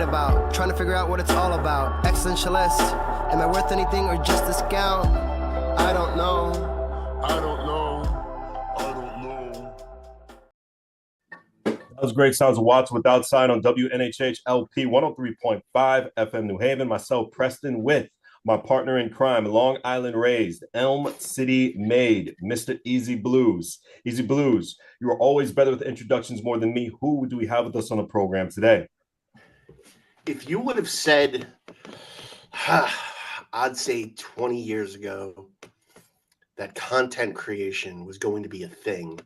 about. Trying to figure out what it's all about. Existentialist. Am I worth anything or just a scout? I don't know. I don't know. I don't know. That was great sounds of Watts with Outside on WNHH LP 103.5 FM New Haven. Myself, Preston, with my partner in crime, Long Island raised, Elm City made, Mr. Easy BlueZ. Easy BlueZ, you are always better with introductions more than me. Who do we have with us on the program today? If you would have said, I'd say 20 years ago, that content creation was going to be a thing,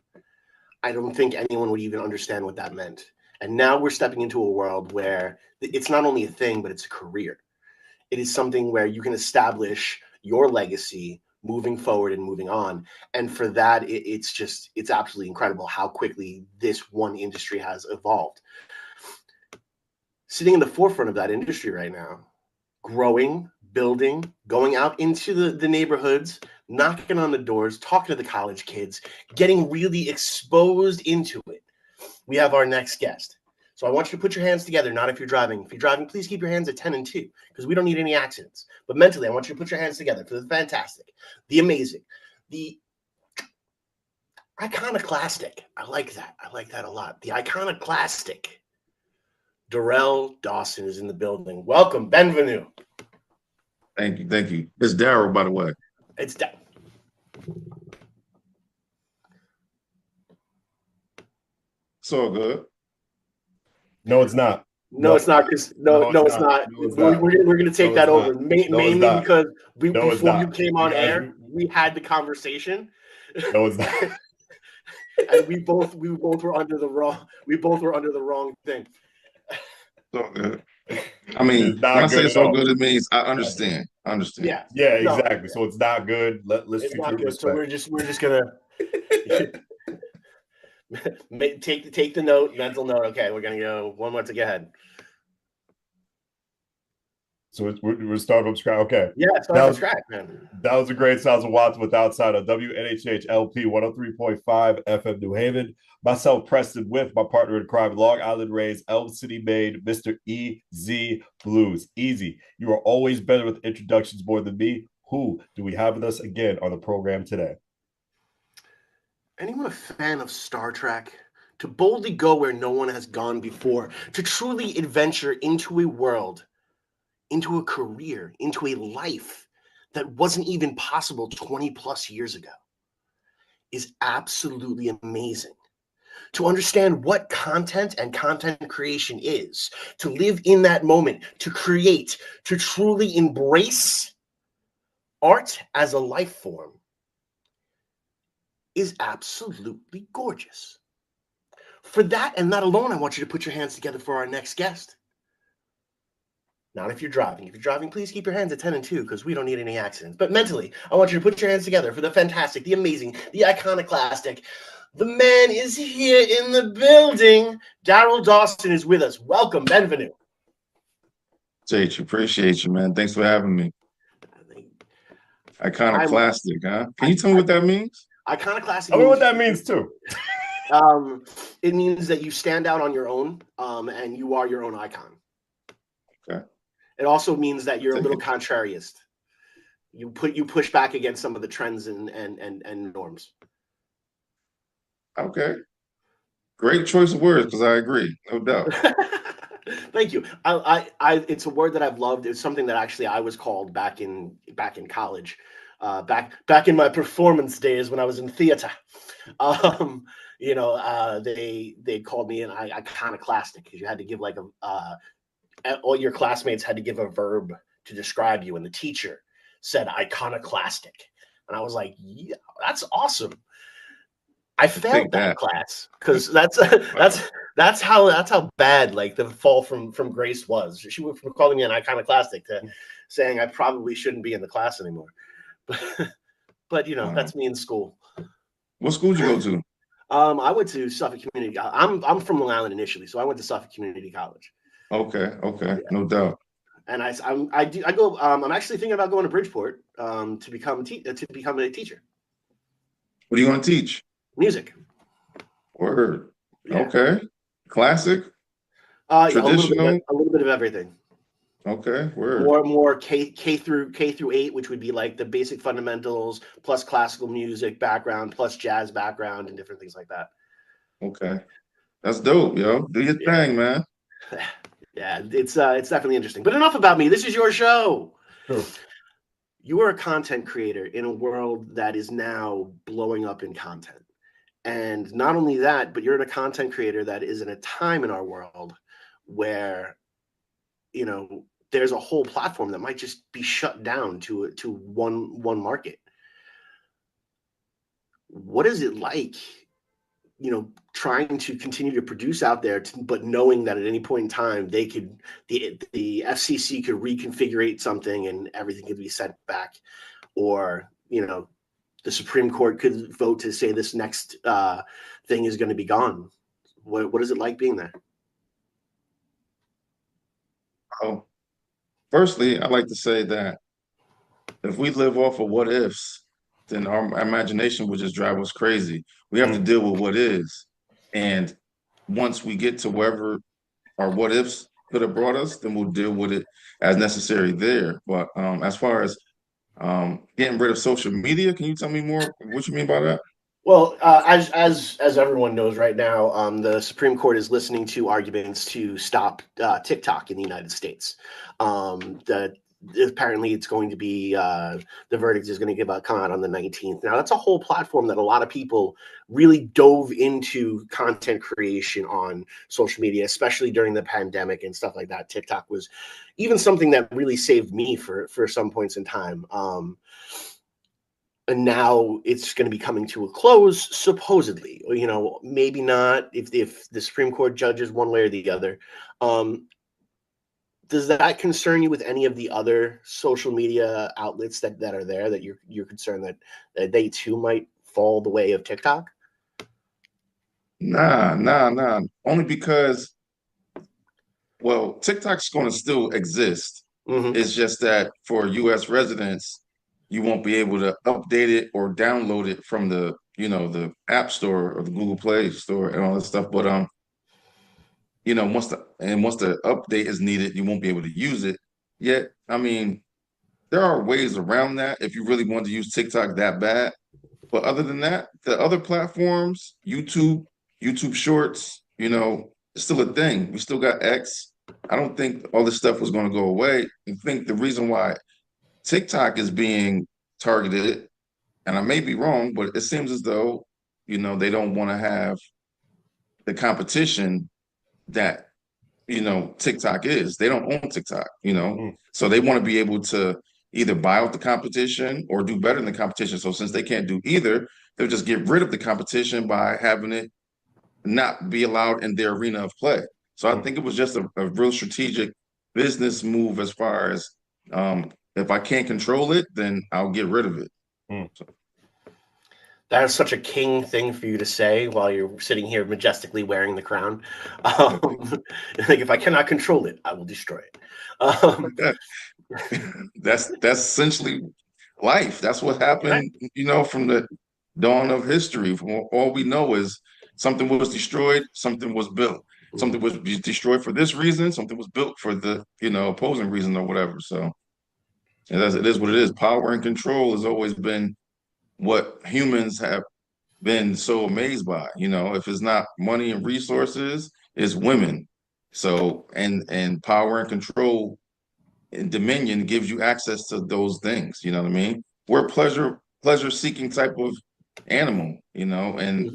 I don't think anyone would even understand what that meant. And now we're stepping into a world where it's not only a thing, but it's a career. It is something where you can establish your legacy moving forward and moving on. And for that, it's absolutely incredible how quickly this one industry has evolved. Sitting in the forefront of that industry right now, growing, building, going out into the neighborhoods, knocking on the doors, talking to the college kids, getting really exposed into it. We have our next guest. So I want you to put your hands together, not if you're driving. If you're driving, please keep your hands at 10 and 2, because we don't need any accidents. But mentally, I want you to put your hands together for the fantastic, the amazing, the iconoclastic. I like that. I like that a lot. The iconoclastic. Darrell Dawson is in the building. Welcome, bienvenue. Thank you, thank you. It's Darrell, by the way. It's Darrell. It's all good. No, it's not. No, it's not. Because no, it's not. We're going to take that over. Mainly because before you came on air, we had the conversation. No, it's not. And we both were under the wrong thing. It's all good. I mean, when I say it's all good, it means I understand. Yeah, exactly. So it's not good. Let's it's treat not you good. with So respect. we're just gonna take the note, mental note. Okay, we're gonna go one more to get ahead. So we're starting from scratch. Okay. Yeah, start from scratch, man. That was a great sounds of Watts with Outside on WNHH LP 103.5 FM New Haven. Myself, Preston, with my partner in crime, Long Island raised, Elm City made, Mr. Easy BlueZ. Easy, you are always better with introductions more than me. Who do we have with us again on the program today? Anyone a fan of Star Trek? To boldly go where no one has gone before, to truly adventure into a world, into a career, into a life that wasn't even possible 20 plus years ago, is absolutely amazing. To understand what content and content creation is, to live in that moment, to create, to truly embrace art as a life form is absolutely gorgeous. For that and that alone, I want you to put your hands together for our next guest. Not if you're driving. If you're driving, please keep your hands at 10 and 2, because we don't need any accidents. But mentally, I want you to put your hands together for the fantastic, the amazing, the iconoclastic. The man is here in the building. Darrell Dawson is with us. Welcome, bienvenue. Appreciate you, man. Thanks for having me. Iconoclastic, huh? Can you tell me what that means? Iconoclastic. I mean, what that means too. It means that you stand out on your own, and you are your own icon. Okay. It also means that you're a little contrariist. You push back against some of the trends and norms. Okay. Great choice of words, because I agree, no doubt. Thank you. I it's a word that I've loved. It's something that actually I was called back in college, back in my performance days when I was in theater. They called me an iconoclastic, because you had to give like all your classmates had to give a verb to describe you, and the teacher said iconoclastic, and I was like, yeah, that's awesome. I failed that class because that's how bad like the fall from grace was. She went from calling me an iconoclastic to saying I probably shouldn't be in the class anymore. But that's me in school. What school did you go to? I went to Suffolk Community. I'm from Long Island initially, so I went to Suffolk Community College. Okay, yeah. No doubt. And I go. I'm actually thinking about going to Bridgeport to become a teacher. What are you going to teach? Music. Word. Yeah. Okay. Classic. Yeah, Traditional? a little bit of everything. Okay, word. More K through 8, which would be like the basic fundamentals plus classical music background plus jazz background and different things like that. Okay, that's dope, yo. Do your thing, man. Yeah, it's definitely interesting. But enough about me. This is your show. True. You are a content creator in a world that is now blowing up in content. And not only that, but you're a content creator that is in a time in our world where, you know, there's a whole platform that might just be shut down to one market. What is it like, you know, trying to continue to produce out there, but knowing that at any point in time the FCC could reconfigure something and everything could be sent back, or, you know, the Supreme Court could vote to say this next thing is going to be gone. What is it like being there? Oh, firstly, I'd like to say that if we live off of what ifs, then our imagination would just drive us crazy. We have to deal with what is. And once we get to wherever our what ifs could have brought us, then we'll deal with it as necessary there. But as far as getting rid of social media, can you tell me more what you mean by that? Well, as everyone knows right now, the Supreme Court is listening to arguments to stop TikTok in the United States. Apparently, it's going to be the verdict is going to come out on the 19th. Now, that's a whole platform that a lot of people really dove into content creation on social media, especially during the pandemic and stuff like that. TikTok was even something that really saved me for some points in time. And now it's going to be coming to a close, supposedly. You know, maybe not if the Supreme Court judges one way or the other. Does that concern you with any of the other social media outlets that are there, that you're concerned that they too might fall the way of TikTok? Nah. Only because, well, TikTok's going to still exist. Mm-hmm. It's just that for U.S. residents, you won't be able to update it or download it from the App Store or the Google Play Store and all that stuff. But once the update is needed, you won't be able to use it. Yet, I mean, there are ways around that if you really want to use TikTok that bad. But other than that, the other platforms, YouTube Shorts, it's still a thing. We still got X. I don't think all this stuff was going to go away. I think the reason why TikTok is being targeted, and I may be wrong, but it seems as though, they don't want to have the competition that, TikTok is. They don't own TikTok, so they want to be able to either buy out the competition or do better than the competition. So since they can't do either, they'll just get rid of the competition by having it not be allowed in their arena of play. So I think it was just a real strategic business move as far as if I can't control it, then I'll get rid of it. So. That is such a king thing for you to say while you're sitting here majestically wearing the crown. Like, if I cannot control it, I will destroy it. That's essentially life. That's what happened, from the dawn of history. From all we know is something was destroyed, something was built. Something was destroyed for this reason, something was built for the, opposing reason or whatever. So it is what it is. Power and control has always been what humans have been so amazed by. If it's not money and resources, it's women. So and power and control and dominion gives you access to those things. You know what I mean? We're a pleasure seeking type of animal, and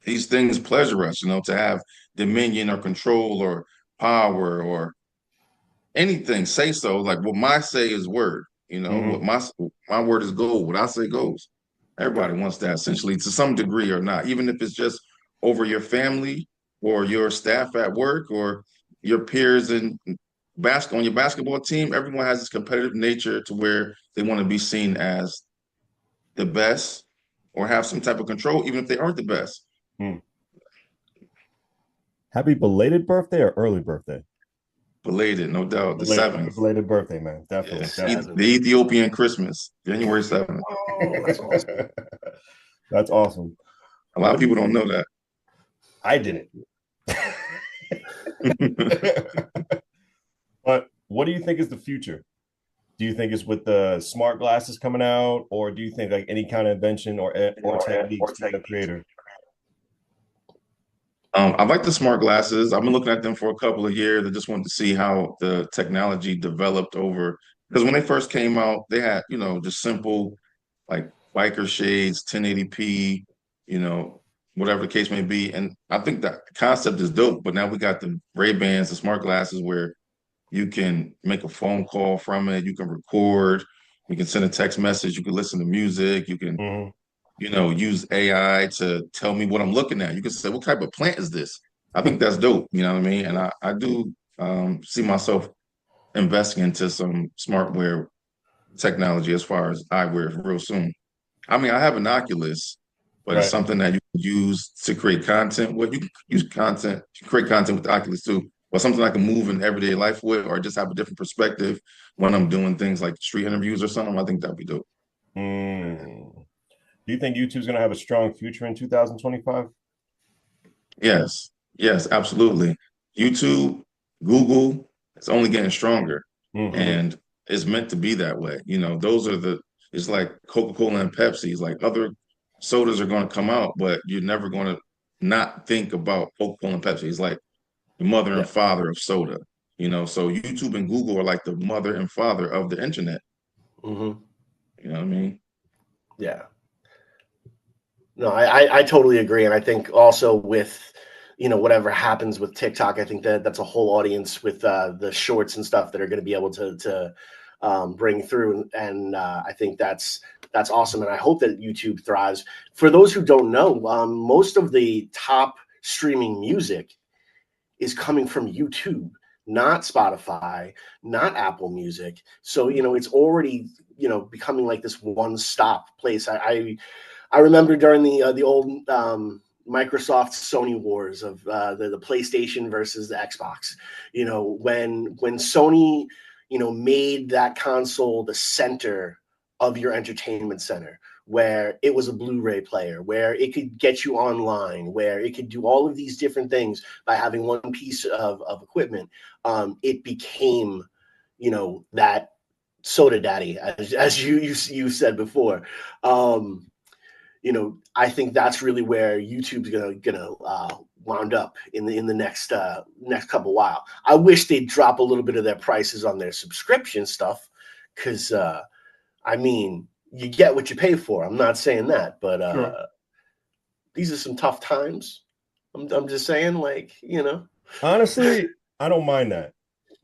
these things pleasure us, to have dominion or control or power or anything. Say so. Like what my say is word. What my word is gold. What I say goes. Everybody wants that essentially to some degree or not, even if it's just over your family or your staff at work or your peers on your basketball team. Everyone has this competitive nature to where they want to be seen as the best or have some type of control, even if they aren't the best. Happy belated birthday or early birthday? Belated, no doubt. The 7th. Belated birthday, man. Definitely. Yes. Definitely. The Ethiopian Christmas, January 7th. Oh, that's awesome. That's awesome. A lot of people don't know that. I didn't. But what do you think is the future? Do you think it's with the smart glasses coming out, or do you think like any kind of invention or techniques to the creator? I like the smart glasses. I've been looking at them for a couple of years. I just wanted to see how the technology developed over, because when they first came out, they had, just simple like biker shades, 1080p, you know, whatever the case may be. And I think that concept is dope, but now we got the Ray-Bans, the smart glasses where you can make a phone call from it, you can record, you can send a text message, you can listen to music, you can Mm-hmm. use AI to tell me what I'm looking at. You can say, what type of plant is this? I think that's dope. You know what I mean? And I do see myself investing into some smartware technology as far as eyewear real soon. I mean, I have an Oculus, but it's Right. something that you can use to create content. Well, you can use content, you can create content with the Oculus too, but something I can move in everyday life with, or just have a different perspective when I'm doing things like street interviews or something. I think that'd be dope. Mm. Do you think YouTube's going to have a strong future in 2025? Yes, yes, absolutely. YouTube, Google, it's only getting stronger, Mm-hmm. and it's meant to be that way. Those are it's like Coca-Cola and Pepsi. It's like other sodas are going to come out, but you're never going to not think about Coca-Cola and Pepsi. It's like the mother Yeah. and father of soda. So YouTube and Google are like the mother and father of the internet. Mm-hmm. You know what I mean? Yeah. No, I totally agree. And I think also with, whatever happens with TikTok, I think that's a whole audience with the shorts and stuff that are going to be able to bring through. And I think that's awesome. And I hope that YouTube thrives. For those who don't know, most of the top streaming music is coming from YouTube, not Spotify, not Apple Music. So, it's already, becoming like this one-stop place. I remember during the old Microsoft Sony wars of the PlayStation versus the Xbox. When Sony, made that console the center of your entertainment center, where it was a Blu-ray player, where it could get you online, where it could do all of these different things by having one piece of equipment. It became, that soda daddy, as you said before. I think that's really where YouTube's gonna wound up in the next couple while. I wish they'd drop a little bit of their prices on their subscription stuff, because I mean, you get what you pay for. I'm not saying that, but Sure. these are some tough times. I'm just saying, Honestly, I don't mind that.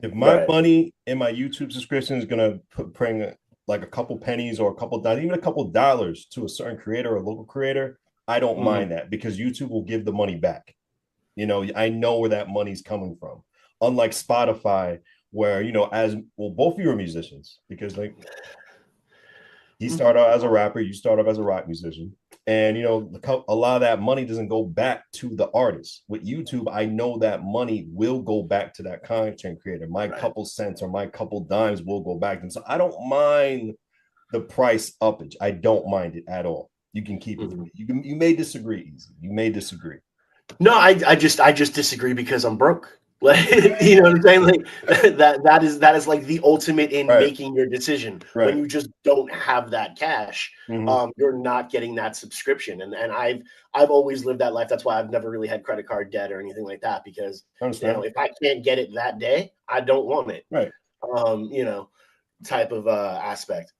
If my right. money in my YouTube subscription is gonna bring like a couple pennies or a couple dollars, even a couple dollars to a certain creator or local creator, I don't Mhm. mind that because YouTube will give the money back. I know where that money's coming from. Unlike Spotify, where as well, both of you are musicians because like he started out as a rapper, you started off as a rock musician. And a lot of that money doesn't go back to the artist. With YouTube, I know that money will go back to that content creator. My Right. couple cents or my couple dimes will go back to them. So I don't mind the price uppage. I don't mind it at all. You can keep it. You may disagree, easy. You may disagree. No, I just disagree because I'm broke. Like, you know what I'm saying? Like that is like the ultimate in Right. making your decision. Right. When you just don't have that cash, you're not getting that subscription. And I've always lived that life. That's why I've never really had credit card debt or anything like that, because if I can't get it that day, I don't want it. Right. Type of aspect.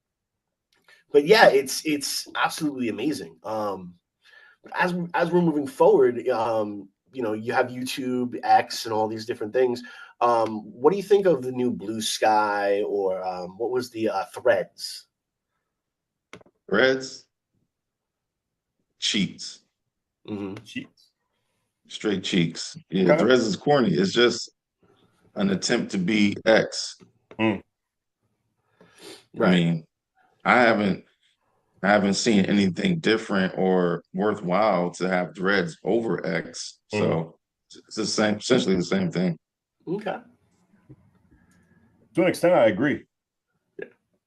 But yeah, it's absolutely amazing. As we're moving forward, you have YouTube, X, and all these different things. What do you think of the new BlueSky, or what was the Threads? Threads, cheats, Cheats. straight cheeks. Yeah, Okay. Threads is corny. It's just an attempt to be X. Mm. I mean, I haven't seen anything different or worthwhile to have Threads over X. So it's the same, essentially the same thing. Okay. To an extent, I agree.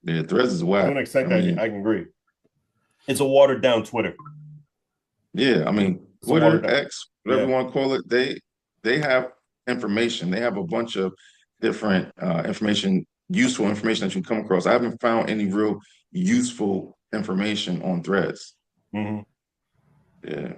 Yeah, Threads is whack. To an extent, I can agree. It's a watered down Twitter. Yeah, I mean, Twitter, X, whatever you want to call it, they have information. They have a bunch of different useful information that you come across. I haven't found any real useful information on Threads. Mm-hmm. Yeah.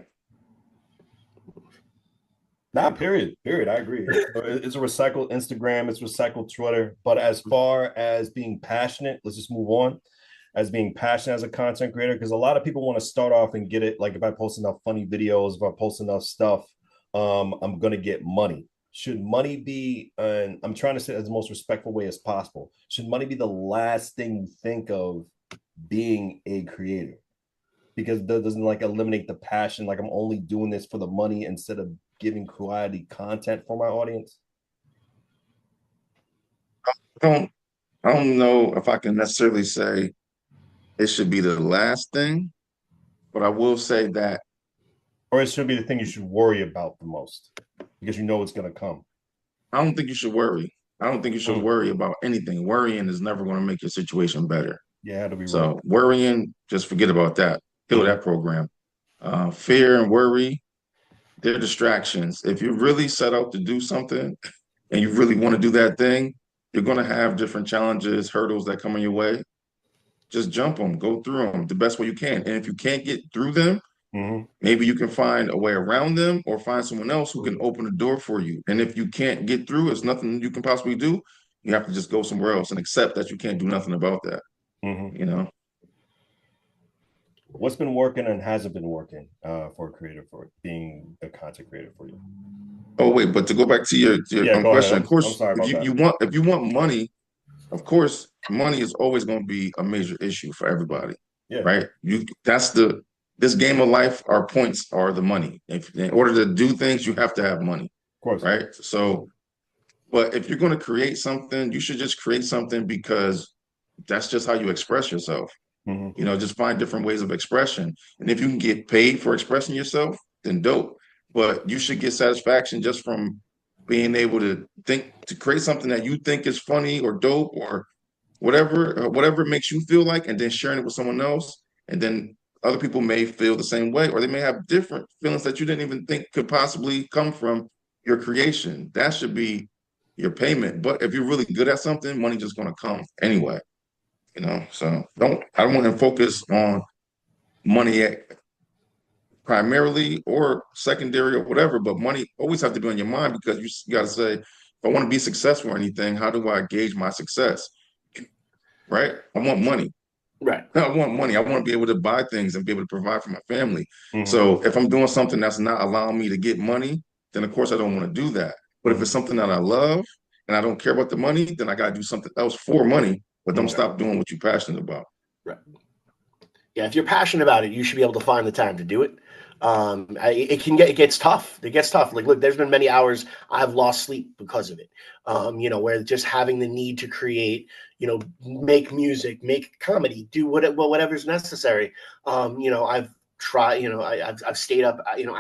Nah, period. I agree. It's a recycled Instagram, it's recycled Twitter. But as far as being passionate, let's just move on. As being passionate as a content creator, because a lot of people want to start off and get it. Like if I post enough funny videos, if I post enough stuff, I'm gonna get money. Should money be, and I'm trying to say it as the most respectful way as possible, should money be the last thing you think of being a creator? Because that doesn't like eliminate the passion. Like I'm only doing this for the money instead of giving quality content for my audience. I don't know if I can necessarily say it should be the last thing, but I will say that. Or it should be the thing you should worry about the most because you know it's going to come. I don't think you should worry. I don't think you should worry about anything. Worrying is never going to make your situation better. Yeah, that'll be right. So worrying, just forget about that. Kill that program. Fear and worry, they're distractions. If you really set out to do something and you really want to do that thing, you're going to have different challenges, hurdles that come in your way. Just jump them, go through them the best way you can. And if you can't get through them, maybe you can find a way around them or find someone else who can open the door for you. And if you can't get through, it's nothing you can possibly do. You have to just go somewhere else and accept that you can't do nothing about that. You know? What's been working and hasn't been working for a creator, for being a content creator for you? Oh, wait, but to go back to your question, of course, if you want money, of course, money is always going to be a major issue for everybody. Yeah. Right? This game of life, our points are the money. In order to do things, you have to have money. Of course. Right? So, but if you're going to create something, you should just create something because that's just how you express yourself. You know, just find different ways of expression. And if you can get paid for expressing yourself, then dope. But you should get satisfaction just from being able to create something that you think is funny or dope or whatever it makes you feel like, and then sharing it with someone else. And then other people may feel the same way, or they may have different feelings that you didn't even think could possibly come from your creation. That should be your payment. But if you're really good at something, money just going to come anyway. You know, so I don't want to focus on money primarily or secondary or whatever, but money always have to be on your mind because you got to say, if I want to be successful or anything, how do I gauge my success? Right? I want money. Right. I want money. I want to be able to buy things and be able to provide for my family. So if I'm doing something that's not allowing me to get money, then of course I don't want to do that. But if it's something that I love and I don't care about the money, then I got to do something else for money, but don't stop doing what you're passionate about. Right. Yeah, if you're passionate about it, you should be able to find the time to do it. It gets tough. It gets tough. Like, look, there's been many hours I've lost sleep because of it. You know, where just having the need to create, you know, make music, make comedy, do whatever's necessary. You know, I've tried, you know, I've stayed up, you know,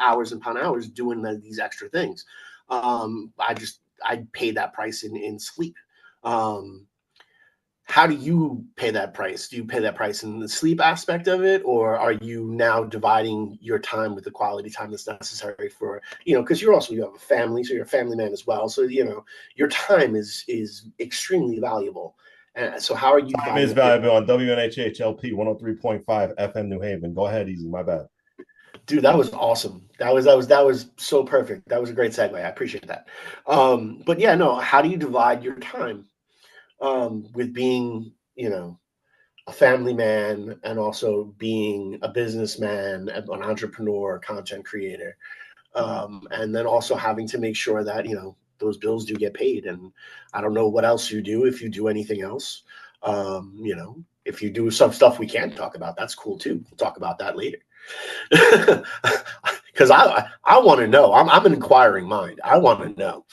hours upon hours doing these extra things. I paid that price in sleep. How do you pay that price? Do you pay that price in the sleep aspect of it, or are you now dividing your time with the quality time that's necessary for, you know, because you have a family, so you're a family man as well. So, you know, your time is extremely valuable. So how are you? Time is valuable on WNHH LP 103.5 FM New Haven. Go ahead, Easy. My bad. Dude, that was awesome. That was so perfect. That was a great segue. I appreciate that. But yeah, no, how do you divide your time? With being, you know, a family man and also being a businessman, an entrepreneur, content creator, and then also having to make sure that, you know, those bills do get paid. And I don't know what else you do, if you do anything else. You know, if you do some stuff we can't talk about, that's cool too. We'll talk about that later. Because I want to know. I'm an inquiring mind. I want to know.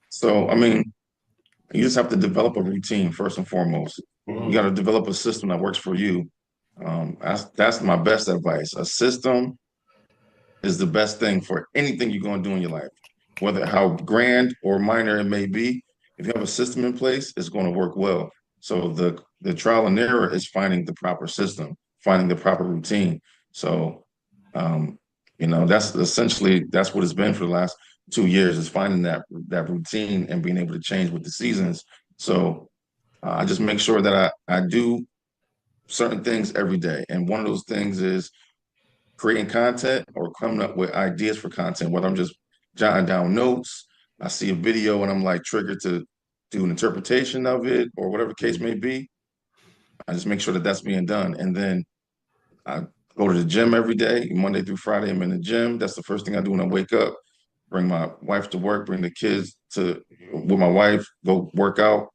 So, I mean, you just have to develop a routine first and foremost. You got to develop a system that works for you. That's my best advice. A system is the best thing for anything you're going to do in your life, whether how grand or minor it may be. If you have a system in place, it's going to work well. So the trial and error is finding the proper system, finding the proper routine. So That's essentially that's what it's been for the last 2 years, is finding that routine and being able to change with the seasons. So I just make sure that I do certain things every day. And one of those things is creating content or coming up with ideas for content, whether I'm just jotting down notes, I see a video and I'm like triggered to do an interpretation of it or whatever the case may be. I just make sure that that's being done. And then I go to the gym every day, Monday through Friday. I'm in the gym. That's the first thing I do when I wake up. Bring my wife to work, bring the kids to with my wife, go work out.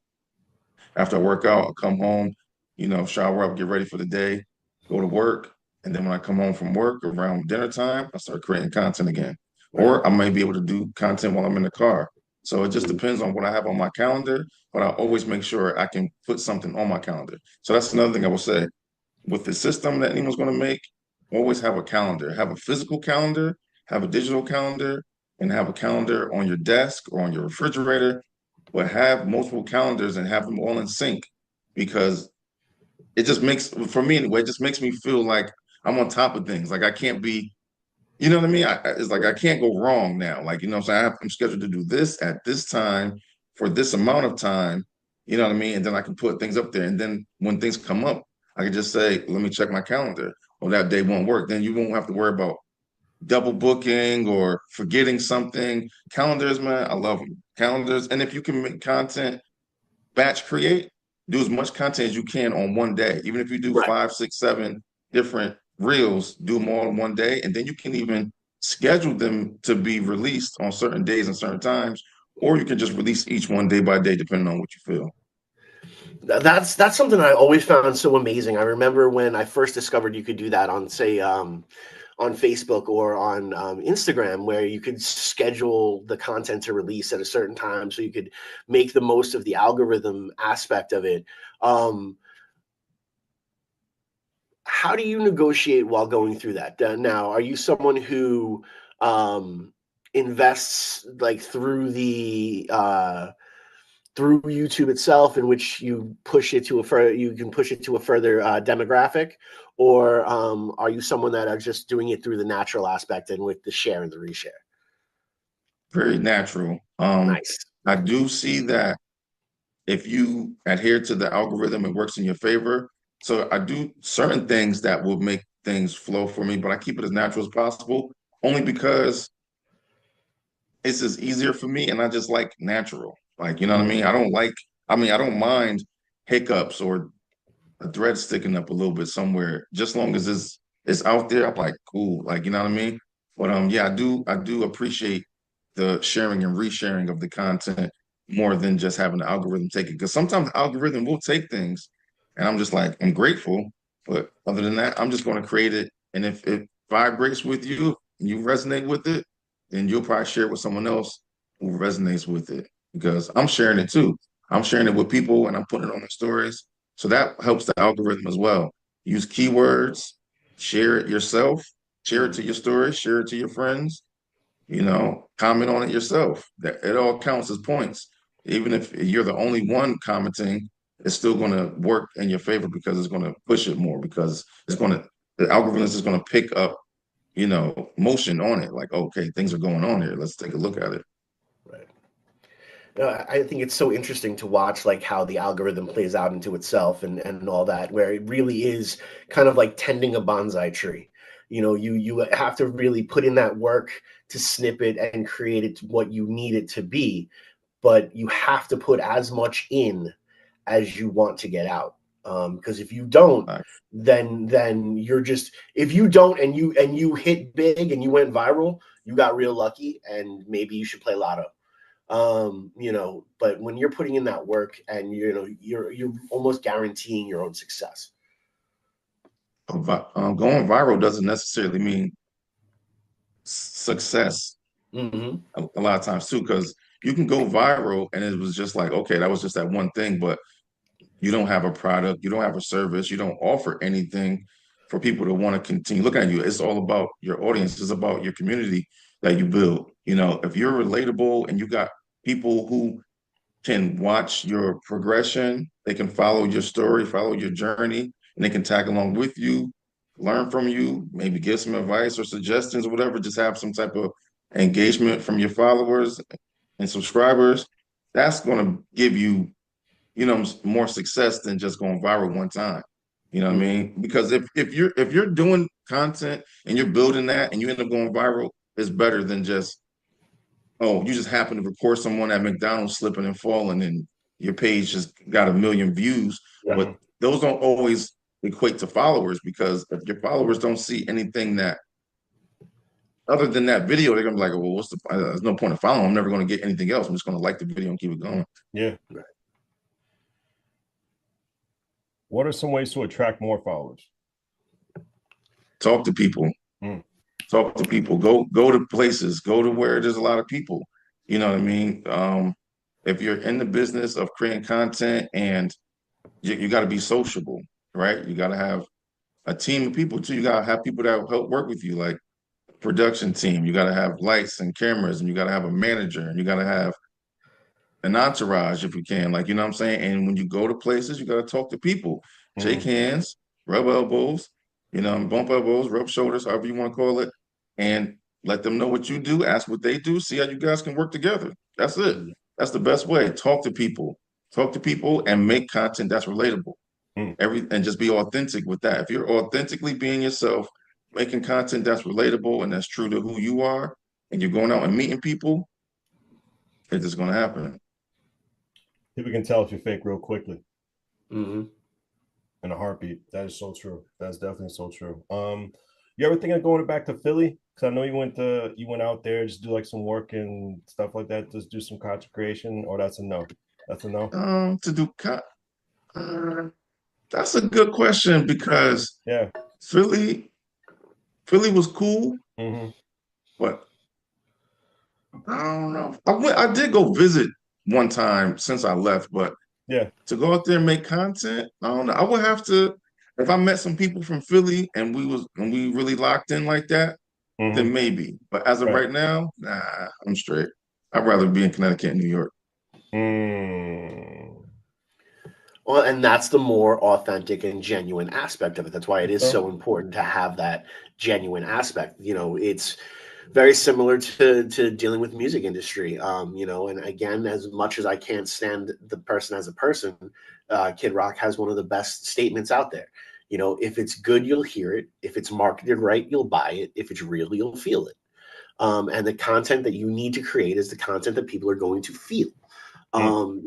After I work out, I come home, shower up, get ready for the day, go to work. And then when I come home from work around dinner time, I start creating content again. Right. Or I may be able to do content while I'm in the car. So it just depends on what I have on my calendar, but I always make sure I can put something on my calendar. So that's another thing I will say. With the system that anyone's going to make, always have a calendar. Have a physical calendar, have a digital calendar, and have a calendar on your desk or on your refrigerator, but have multiple calendars and have them all in sync, because it just makes, for me anyway, it just makes me feel like I'm on top of things. Like I can't be, you know what I mean? It's like I can't go wrong now. Like, what I'm saying? I'm scheduled to do this at this time for this amount of time, you know what I mean? And then I can put things up there. And then when things come up, I can just say, let me check my calendar. Well, that day won't work. Then you won't have to worry about double booking or forgetting something. Calendars, man, I love them. Calendars. And if you can make content, batch create, do as much content as you can on one day. Even if you do Right. 5, 6, 7 different reels, do them all in one day. And then you can even schedule them to be released on certain days and certain times, or you can just release each one day by day, depending on what you feel. That's something I always found so amazing. I remember when I first discovered you could do that on, say, on Facebook or on Instagram, where you could schedule the content to release at a certain time, so you could make the most of the algorithm aspect of it. How do you negotiate while going through that? Now, are you someone who invests like through YouTube itself, in which you push it to you can push it to a further demographic, or are you someone that are just doing it through the natural aspect and with the share and the reshare? Very natural. Nice. I do see that if you adhere to the algorithm, it works in your favor. So I do certain things that will make things flow for me, but I keep it as natural as possible, only because it's just easier for me and I just like natural. Like, you know what I mean? I don't mind hiccups or a thread sticking up a little bit somewhere, just long as it's out there. I'm like, cool, like, you know what I mean? But yeah, I do appreciate the sharing and resharing of the content more than just having the algorithm take it. Because sometimes the algorithm will take things and I'm just like, I'm grateful. But other than that, I'm just going to create it. And if it vibrates with you and you resonate with it, then you'll probably share it with someone else who resonates with it. Because I'm sharing it too. I'm sharing it with people and I'm putting it on the stories. So that helps the algorithm as well. Use keywords, share it yourself, share it to your stories, share it to your friends, comment on it yourself. That it all counts as points. Even if you're the only one commenting, it's still going to work in your favor, because it's going to push it more, because the algorithm is just going to pick up, motion on it. Like, okay, things are going on here. Let's take a look at it. Right. I think it's so interesting to watch, like, how the algorithm plays out into itself and all that, where it really is kind of like tending a bonsai tree. You have to really put in that work to snip it and create it to what you need it to be, but you have to put as much in as you want to get out. Because if you don't, Right. then you're just, if you don't and you hit big and you went viral, you got real lucky, and maybe you should play lotto. But when you're putting in that work, and you're almost guaranteeing your own success. Going viral doesn't necessarily mean success Mm-hmm. a lot of times too, because you can go viral and it was just like, okay, that was just that one thing, but you don't have a product, you don't have a service, you don't offer anything for people to want to continue looking at you. It's all about your audience. It's about your community that you build. If you're relatable and you got people who can watch your progression, they can follow your story, follow your journey, and they can tag along with you. learn from you, maybe give some advice or suggestions or whatever, just have some type of engagement from your followers and subscribers, that's going to give you, more success than just going viral one time. You know what I mean? Because if you're doing content and you're building that and you end up going viral, it's better than just, oh, you just happen to record someone at McDonald's slipping and falling and your page just got 1 million views. Yeah. But those don't always equate to followers, because if your followers don't see anything that other than that video, they're gonna be like, well, there's no point in following. I'm never gonna get anything else. I'm just gonna like the video and keep it going. Yeah. Right. What are some ways to attract more followers? Talk to people. Talk to people. Go to places. Go to where there's a lot of people. You know what I mean? If you're in the business of creating content, and you got to be sociable, right? You got to have a team of people too. You got to have people that help work with you, like production team. You got to have lights and cameras, and you got to have a manager, and you got to have an entourage if you can, like, you know what I'm saying? And when you go to places, you got to talk to people, shake hands, rub elbows, bump elbows, rub shoulders, however you want to call it, and let them know what you do, ask what they do, see how you guys can work together. That's it. That's the best way. Talk to people and make content that's relatable. And just be authentic with that. If you're authentically being yourself, making content that's relatable and that's true to who you are, and you're going out and meeting people, it's just going to happen. People can tell if you're fake real quickly. Mm-hmm. In a heartbeat. That is so true. That's definitely so true. You ever think of going back to Philly? Because I know you went out there, just do like some work and stuff like that, just do some content creation, or that's a no? That's a no? That's a good question, because Philly was cool, but I don't know. I did go visit one time since I left, but to go out there and make content, I don't know. I would have to, if I met some people from Philly and we really locked in like that, then maybe. But as of right now, nah, I'm straight. I'd rather be in Connecticut and New York. Well, and that's the more authentic and genuine aspect of it. That's why it is so important to have that genuine aspect. It's very similar to dealing with music industry. And again, as much as I can't stand the person as a person, Kid Rock has one of the best statements out there. If it's good, you'll hear it. If it's marketed right, you'll buy it. If it's real, you'll feel it. And the content that you need to create is the content that people are going to feel. And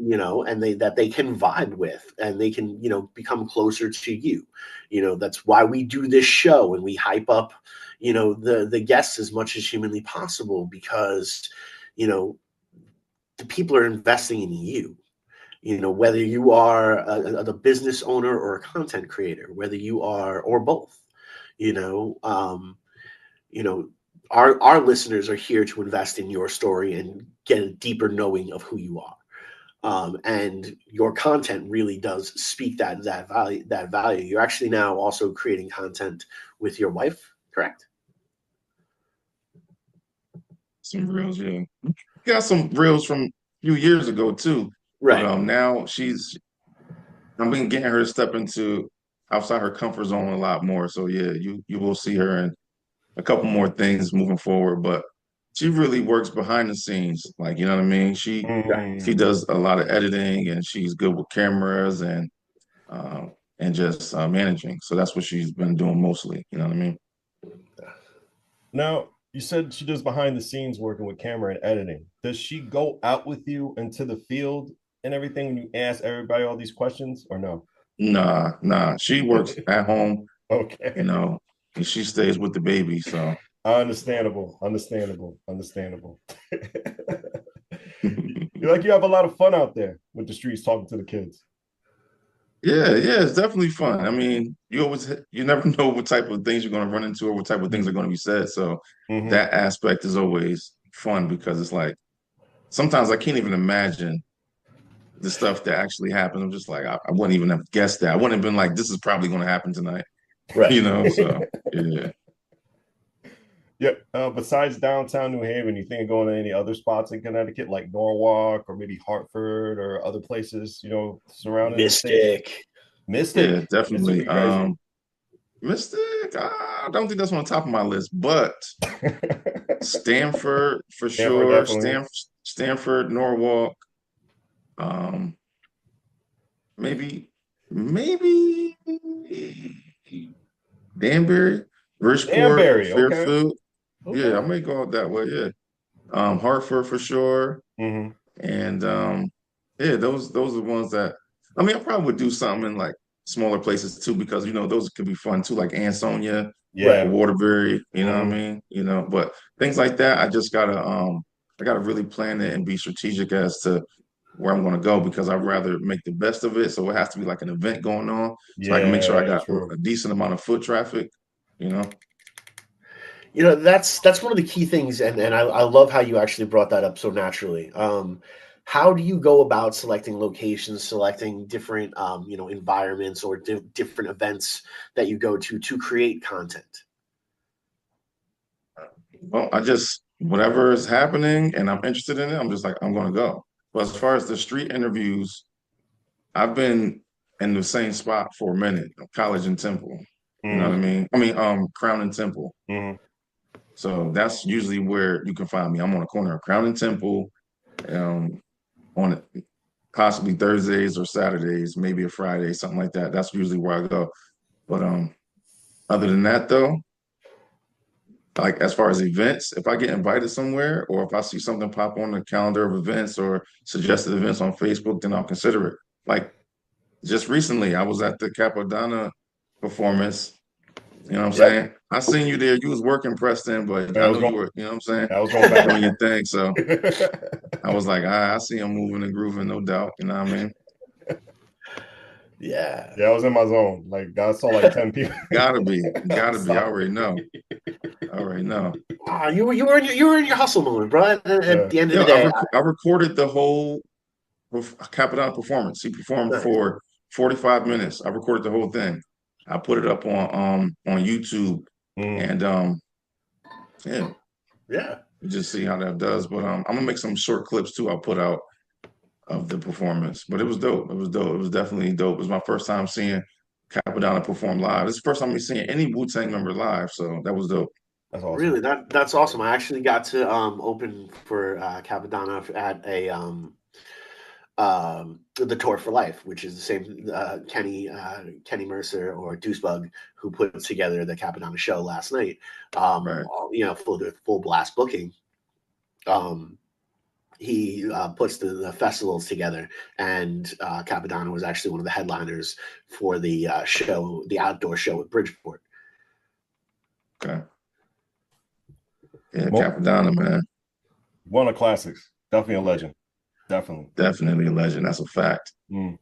that they can vibe with, and they can, become closer to you. That's why we do this show, and we hype up, the guests as much as humanly possible, because, the people are investing in you. Whether you are a business owner or a content creator, whether you are, or both, our listeners are here to invest in your story and get a deeper knowing of who you are. And your content really does speak that value. You're actually now also creating content with your wife, correct? Some reels, yeah. Got some reels from a few years ago too. Right. But now I've been getting her to step into outside her comfort zone a lot more. So yeah, you will see her in a couple more things moving forward. But she really works behind the scenes, like, you know what I mean? She does a lot of editing, and she's good with cameras and just managing. So that's what she's been doing mostly. You know what I mean? Now, you said she does behind the scenes working with camera and editing. Does she go out with you into the field and everything when you ask everybody all these questions, or no? Nah. She works at home. Okay. And she stays with the baby. So understandable. You have a lot of fun out there with the streets talking to the kids. Yeah, it's definitely fun. I mean, you never know what type of things you're going to run into or what type of things are going to be said. So that aspect is always fun, because it's like sometimes I can't even imagine the stuff that actually happens. I'm just like, I wouldn't even have guessed that. I wouldn't have been like, this is probably going to happen tonight. Right. So yeah. Yep. Besides downtown New Haven, you think of going to any other spots in Connecticut, like Norwalk or maybe Hartford or other places, surrounding Mystic. Mystic? Yeah, definitely. Mystic, I don't think that's on the top of my list, but Stanford for Stanford, sure. definitely. Stanford, Norwalk. Maybe Danbury, Bridgeport, Danbury, okay. Fairfield. Yeah, I Okay. may go out that way. Yeah, Hartford for sure. Hmm. And yeah, those are the ones that I mean, I probably would do something in like smaller places too, because those could be fun too, like Ansonia or Right. Yeah. Waterbury, you know what I Hmm. mean? But things like that, I gotta really plan it and be strategic as to where I'm gonna go because I'd rather make the best of it. So it has to be like an event going on so I can make sure I Yeah, got true. a decent amount of foot traffic, you know? That's one of the key things, and I love how you actually brought that up so naturally. How do you go about selecting locations, selecting different environments or different events that you go to create content? Well, whatever is happening and I'm interested in it, I'm just like, I'm gonna go. But as far as the street interviews, I've been in the same spot for a minute, college and Temple. You know what I Hmm. mean? Crown and Temple. Hmm. So that's usually where you can find me. I'm on the corner of Crown and Temple, um, on possibly Thursdays or Saturdays, maybe a Friday, something like that. That's usually where I go. But other than that, though, like as far as events, if I get invited somewhere or if I see something pop on the calendar of events or suggested events on Facebook, then I'll consider it. Like just recently, I was at the Capadonna performance. You know what I'm Yep. saying? I seen you there. You was working Preston, but I I was know you going. were, you know what I'm saying, I was going back and doing your forth. thing. So I was like, I see him moving and grooving, no doubt. You know what I mean? Yeah. Yeah, I was in my zone. Like I saw like 10 people. Gotta be. I already Solid. know. I already know. You were in your hustle mode, bro. At Yeah. the end of Yo, the day, I recorded the whole Capadonna performance. He performed nice. for 45 minutes. I recorded the whole thing. I put it up on YouTube, Mm. and yeah, Yeah. you just see how that does. But I'm gonna make some short clips too. I'll put out of the performance. But it was dope. It was dope. It was definitely dope. It was my first time seeing Capadonna perform live. It's the first time me seeing any Wu-Tang member live, so that was dope. That's awesome. Really, that's awesome. I actually got to open for Capadonna at a the Tour for Life, which is the same Kenny Mercer or Deucebug who put together the Capadonna show last night. Right. Full blast booking. He puts the festivals together, and Capadonna was actually one of the headliners for the show, the outdoor show at Bridgeport. Okay. Yeah, Mo- Capadonna, man. One of the classics. Definitely a legend. Definitely. Definitely a legend. That's a fact. Mm.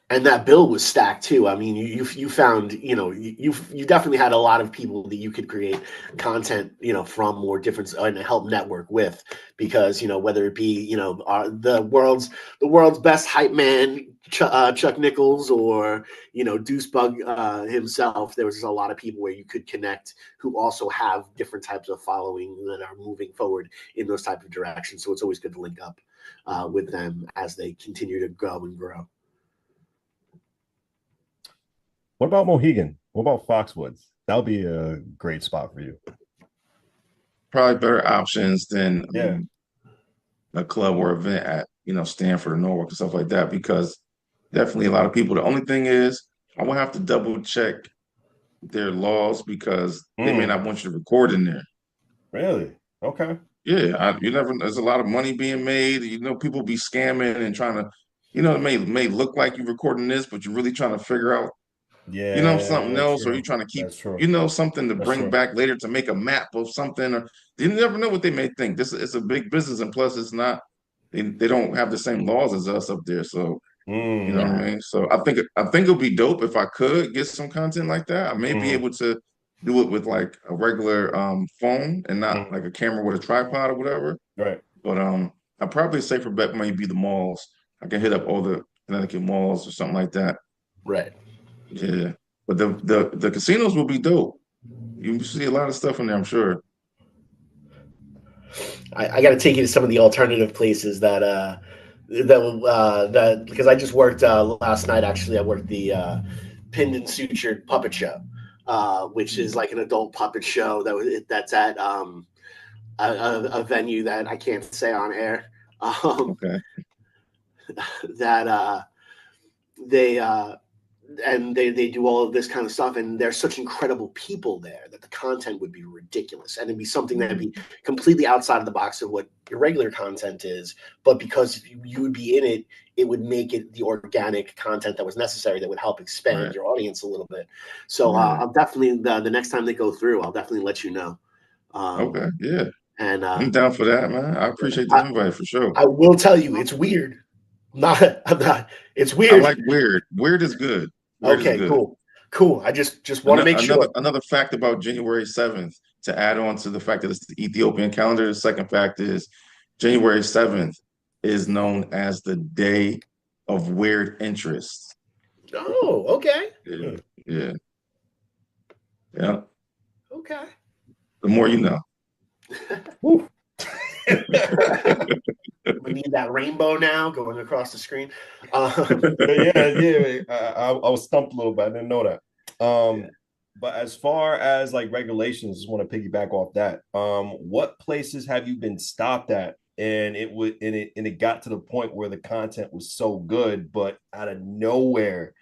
And that bill was stacked too. I mean, you found, you definitely had a lot of people that you could create content, from or different and help network with, because whether it be the world's best hype man, Chuck Nichols, or Deucebug himself. There was just a lot of people where you could connect who also have different types of following that are moving forward in those type of directions. So it's always good to link up with them as they continue to go and grow. What about Mohegan? What about Foxwoods? That'll be a great spot for you. Probably better options than Yeah. a club or event at Stanford or Norwalk and stuff like that, because definitely a lot of people. The only thing is I will have to double check their laws because they may Mm. not want you to record in there. Really? Okay. Yeah, you never. There's a lot of money being made. People be scamming and trying to. It may look like you're recording this, but you're really trying to figure out something Yeah, else, or you're true. trying to keep, That's true. something to That's bring true. back later to make a map of something, or you never know what they may think. This it's a big business, and plus it's not, they don't have the same laws as us up there. So, you know what I Mm. Yeah. mean? So I think it'll be dope if I could get some content like that. I may be Mm. able to do it with like a regular phone and not Mm. like a camera with a tripod or whatever. Right. But I probably safer bet might be the malls. I can hit up all the Connecticut malls or something like that. Right. Yeah. But the casinos will be dope. You see a lot of stuff in there, I'm sure. I got to take you to some of the alternative places that because I just worked last night. Actually, I worked the Pinned and Sutured puppet show. which is like an adult puppet show that's at a venue that I can't say on air. Okay. That they do all of this kind of stuff, and there's such incredible people there that the content would be ridiculous, and it'd be something that'd be completely outside of the box of what your regular content is. But because you would be in it, it would make it the organic content that was necessary that would help expand your audience a little bit. So I'll definitely the next time they go through, I'll definitely let you know. Okay, yeah, And I'm down for that, man. I appreciate the invite for sure. I will tell you, it's weird. I'm not. It's I weird. like weird. Weird is good. Weird is good. Cool. I just want to make sure. Another fact about January 7th, to add on to the fact that it's the Ethiopian calendar, the second fact is January 7th is known as the Day of Weird Interests. Oh, okay. Yeah. Okay. The more you know. We need that rainbow now going across the screen. Yeah. I was stumped a little bit. I didn't know that. But as far as like regulations, just want to piggyback off that. What places have you been stopped at, and it got to the point where the content was so good, but out of nowhere,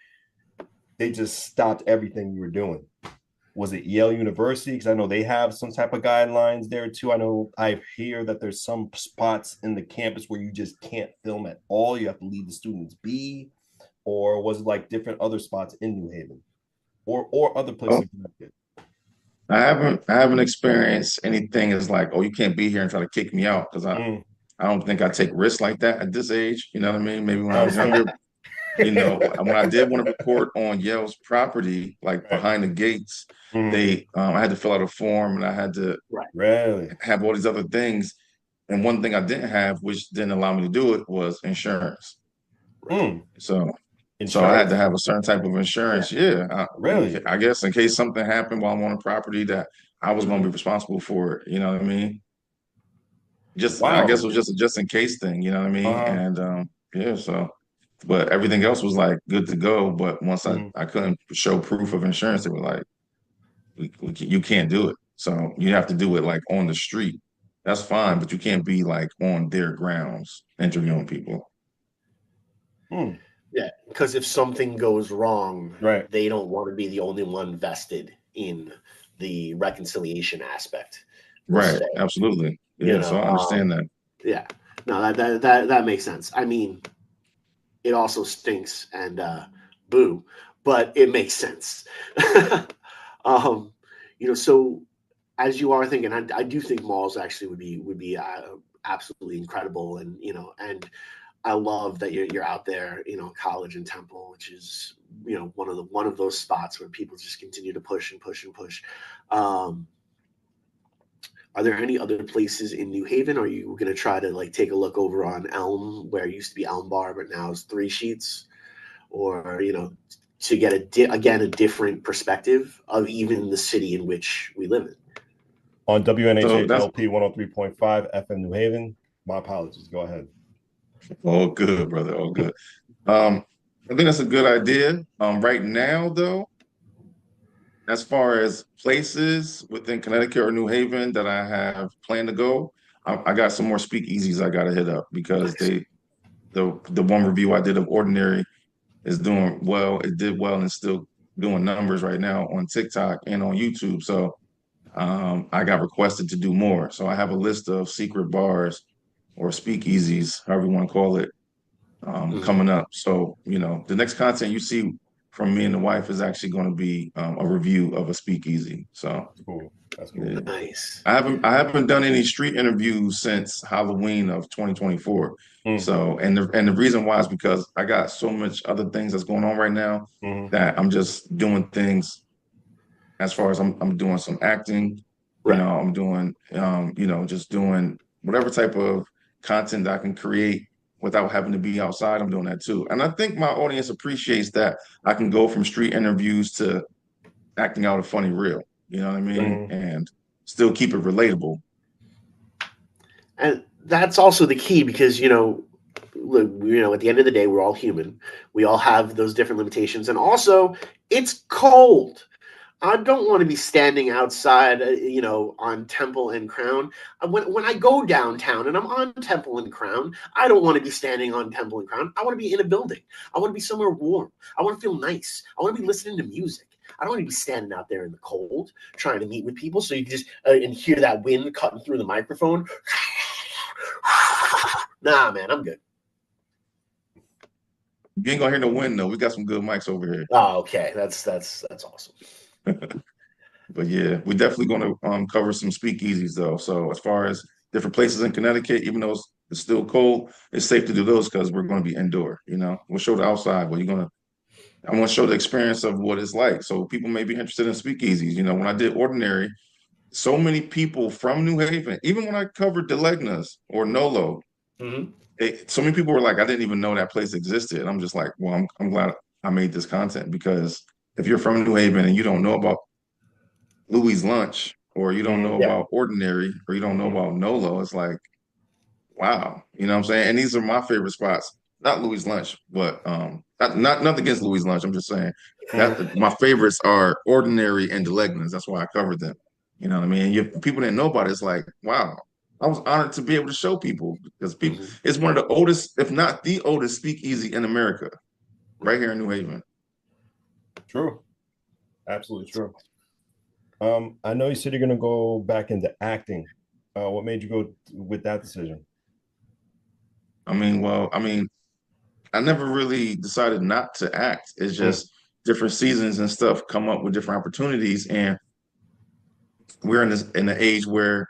they just stopped everything you were doing? Was it Yale University? Because I know they have some type of guidelines there too. I hear that there's some spots in the campus where you just can't film at all. You have to leave the students be. Or was it like different other spots in New Haven or other places in Connecticut? I haven't experienced anything as like, oh, you can't be here and try to kick me out, because I don't think I take risks like that at this age. You know what I mean? Maybe when I was younger. When I did want to record on Yale's property, like behind the gates, I had to fill out a form, and I had to have all these other things. And one thing I didn't have, which didn't allow me to do it, was insurance. So I had to have a certain type of insurance. I guess in case something happened while I'm on a property, that I was going to be responsible for it. You know what I mean? I guess it was just a just in case thing. You know what I mean? And so. But everything else was like good to go. But once I couldn't show proof of insurance, they were like, you can't do it. So you have to do it like on the street. That's fine, but you can't be like on their grounds interviewing people. Yeah, because if something goes wrong, they don't want to be the only one vested in the reconciliation aspect. Right. Absolutely. Yeah. So I understand that. Yeah. No, that makes sense. I mean, it also stinks and boo, but it makes sense. So as you are thinking, I do think malls actually would be absolutely incredible, and and I love that you're out there, College and Temple, which is one of those spots where people just continue to push and push and push. Are there any other places in New Haven? Are you going to try to like take a look over on Elm, where it used to be Elm Bar, but now it's Three Sheets, or to get a different perspective of even the city in which we live in? On WNHH LP 103.5 FM New Haven. My apologies. Go ahead. All good, brother. All good. I think that's a good idea. Right now, though, as far as places within Connecticut or New Haven that I have planned to go, I got some more speakeasies I got to hit up, because the one review I did of Ordinary is doing well. It did well and still doing numbers right now on TikTok and on YouTube. So I got requested to do more. So I have a list of secret bars or speakeasies, however you want to call it, coming up. So, the next content you see from me and the wife is actually going to be a review of a speakeasy. So That's cool. Yeah. Nice. I haven't done any street interviews since Halloween of 2024. So, and the reason why is because I got so much other things that's going on right now that I'm just doing things as far as I'm doing some acting, I'm doing, just doing whatever type of content that I can create without having to be outside. I'm doing that too. And I think my audience appreciates that I can go from street interviews to acting out a funny reel, you know what I mean? And still keep it relatable. And that's also the key, because, at the end of the day, we're all human. We all have those different limitations. And also, it's cold. I don't want to be standing outside, on Temple and Crown. When I go downtown and I'm on Temple and Crown, I don't want to be standing on Temple and Crown. I want to be in a building. I want to be somewhere warm. I want to feel nice. I want to be listening to music. I don't want to be standing out there in the cold trying to meet with people. So you can just and hear that wind cutting through the microphone. Nah, man, I'm good. You ain't gonna hear no wind though. We got some good mics over here. Oh, okay. That's awesome. But yeah, we're definitely going to cover some speakeasies though. So as far as different places in Connecticut, even though it's still cold, it's safe to do those because we're going to be indoor. We'll show the outside, but I want to show the experience of what it's like. So people may be interested in speakeasies. When I did Ordinary, so many people from New Haven, even when I covered Delegna's or Nolo, so many people were like, I didn't even know that place existed. And I'm just like, well, I'm glad I made this content because if you're from New Haven and you don't know about Louis Lunch or you don't know about Ordinary or you don't know about Nolo, it's like, wow. You know what I'm saying? And these are my favorite spots. Not Louis Lunch, but not nothing against Louis Lunch. I'm just saying that my favorites are Ordinary and Delegna's. That's why I covered them. You know what I mean? People didn't know about it. It's like, wow. I was honored to be able to show people because it's one of the oldest, if not the oldest speakeasy in America, right here in New Haven. True. Absolutely true. I know you said you're going to go back into acting. What made you go with that decision? I never really decided not to act. It's just different seasons and stuff come up with different opportunities. And we're in the age where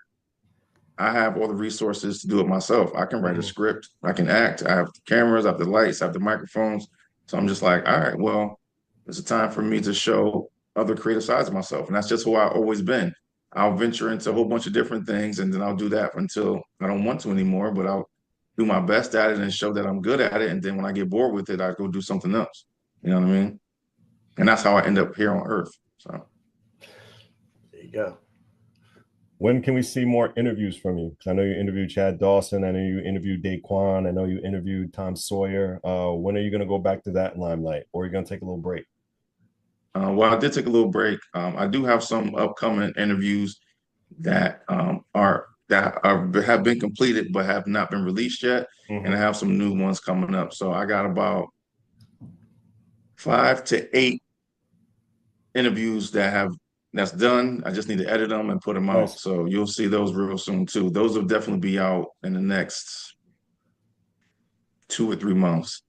I have all the resources to do it myself. I can write a script. I can act. I have the cameras, I have the lights, I have the microphones. So I'm just like, all right, well, it's a time for me to show other creative sides of myself. And that's just who I've always been. I'll venture into a whole bunch of different things and then I'll do that until I don't want to anymore, but I'll do my best at it and show that I'm good at it. And then when I get bored with it, I go do something else. You know what I mean? And that's how I end up here on Earth. So there you go. When can we see more interviews from you? I know you interviewed Chad Dawson. I know you interviewed Daquan. I know you interviewed Tom Sawyer. When are you going to go back to that limelight, or are you going to take a little break? Well, I did take a little break. I do have some upcoming interviews that have been completed but have not been released yet, and I have some new ones coming up. So I got about 5 to 8 interviews that's done. I just need to edit them and put them out. So you'll see those real soon too. Those will definitely be out in the next 2 or 3 months.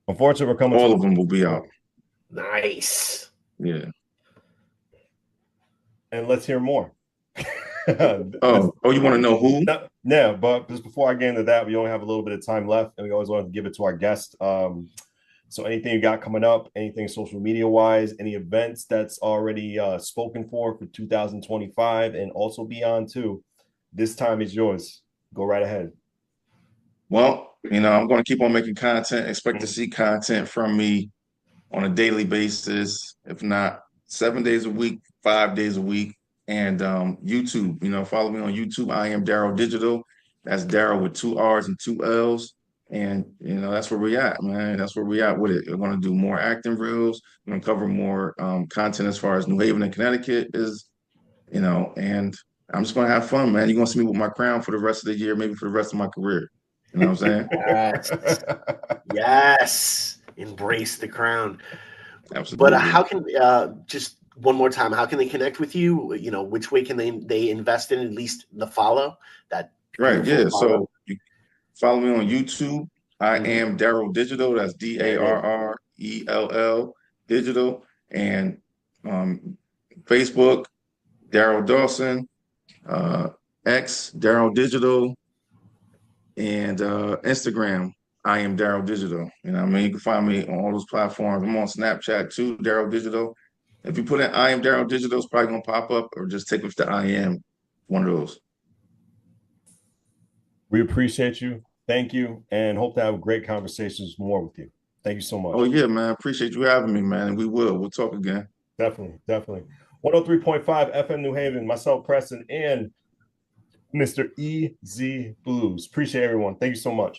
Unfortunately, we're coming. All of them will be out. Nice. Yeah. And let's hear more. You want to know who? No, but just before I get into that, we only have a little bit of time left, and we always want to give it to our guests. So anything you got coming up, anything social media wise, any events that's already spoken for 2025 and also beyond too, this time is yours. Go right ahead. Well, I'm going to keep on making content. Expect to see content from me on a daily basis, if not 7 days a week, 5 days a week. And YouTube, follow me on YouTube. I am Darrell Digital. That's Darrell with 2 R's and 2 L's. And, that's where we at, man. That's where we at with it. We're going to do more acting reels. We're going to cover more content as far as New Haven and Connecticut is, and I'm just going to have fun, man. You're going to see me with my crown for the rest of the year, maybe for the rest of my career. You know what I'm saying? Yes. Embrace the crown. Absolutely. But how can just one more time? How can they connect with you? Which way can they invest in at least the follow? That right? Yeah. Follow. So you follow me on YouTube. I am Darrell Digital. That's DARRELL Digital, and Facebook Darrell Dawson, X Darrell Digital, and Instagram. I am Darrell Digital. You can find me on all those platforms. I'm on Snapchat too, Darrell Digital. If you put in I am Darrell Digital, it's probably gonna pop up, or just take it to I am, one of those. We appreciate you. Thank you, and hope to have great conversations more with you. Thank you so much. Oh yeah, man. Appreciate you having me, man. And we'll talk again. Definitely. 103.5 FM New Haven, myself, Preston, and Mr. EZ BlueZ. Appreciate everyone. Thank you so much.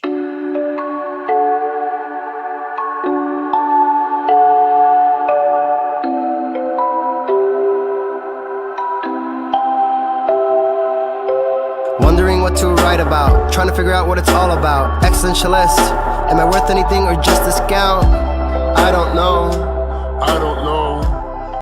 Wondering what to write about, trying to figure out what it's all about. Existentialist, am I worth anything or just a scout? I don't know.